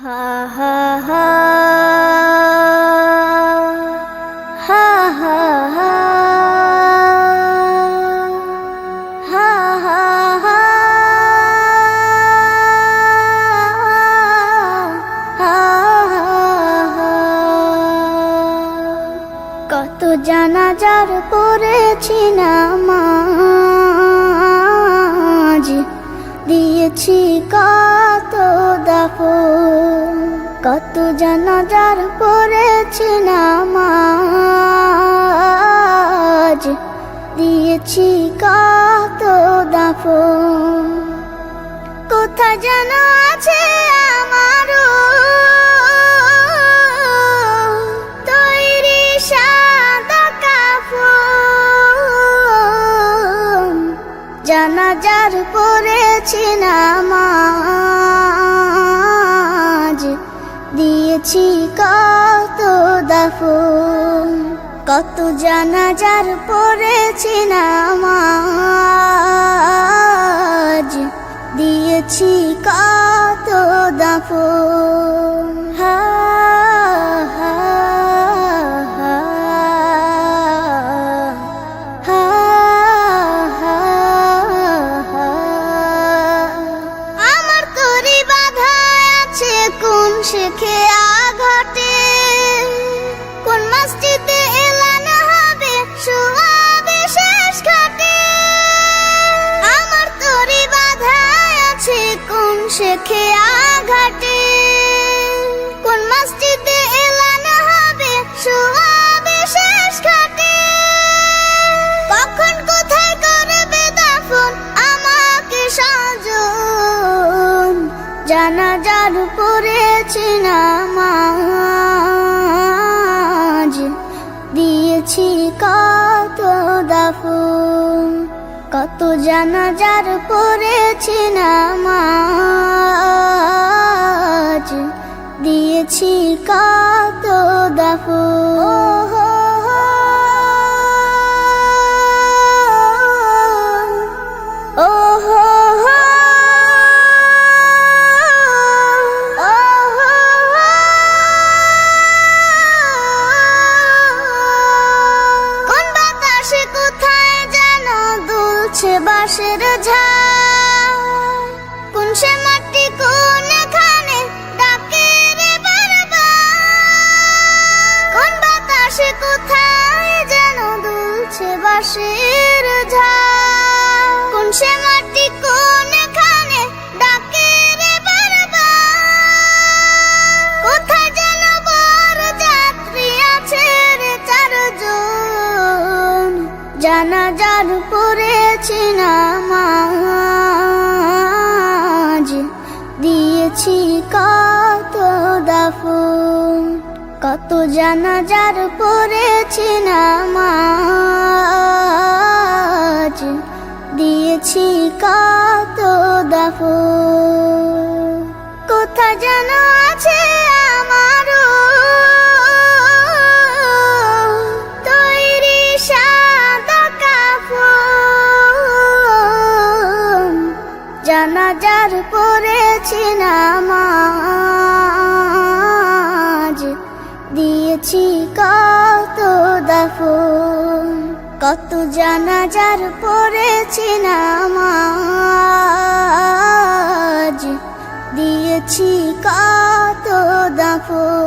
হা হা হা হা হা হা হা হা হা কত জানাজার পড়েছি নামাজ, দিয়েছি কত দাফন। কত জানাজার পড়েছি নামাজ, দিয়েছি কত দাফন। কোথায় যেন আছে আমারও তৈরি সাদা কাফন। জানাজার পড়েছি নামাজ, দিয়েছি কত দাফন। কত জানাজার পড়েছি নামাজ, দিয়েছি কত দাফন। হা হা হা হা হা হা। আমার তরি বাধা আছে কোন শেখে আঘাটে, কোন মসজিদে এলান হবে শোয়াবে শেষ ঘাটে। আমার তরি বাধা আছে কোন শেখে আঘাটে, কোন মসজিদে এলান হবে শোয়াবে শেষ ঘাটে। কখন কোথায় করবে দাফন আমাকে সাজন। জানাজার পড়েছি নামাজ, দিয়েছি কত দাফন। কত জানাজার পড়েছি নামাজ, দিয়েছি কত দাফন। ও হো হো কোন বাতাসে কোথায় যেন দুলছে বাঁশের ঝাড়, কোন সে মাটি কোনখানে ডাকে রে বারবার। কোন বাতাসে কোথায় যেন দুলছে বাঁশের ঝাড়, কোন সে মাটি কোনখানে ডাকে রে বারবার। কোথায় যেন বর যাত্রী আছে রে চারজন। জানাজার পড়েছি নামাজ, দিয়েছি কত দাফন। কত জানাজার পড়েছি নামাজ, দিয়েছি কত দাফন। কোথায় যেন আছে আমারও তৈরি সাদা কাফন। জানাজার পড়েছি নামাজ, দিয়েছি কত দাফন। কত জানাজার পড়েছি নামাজ, দিয়েছি কত দাফন।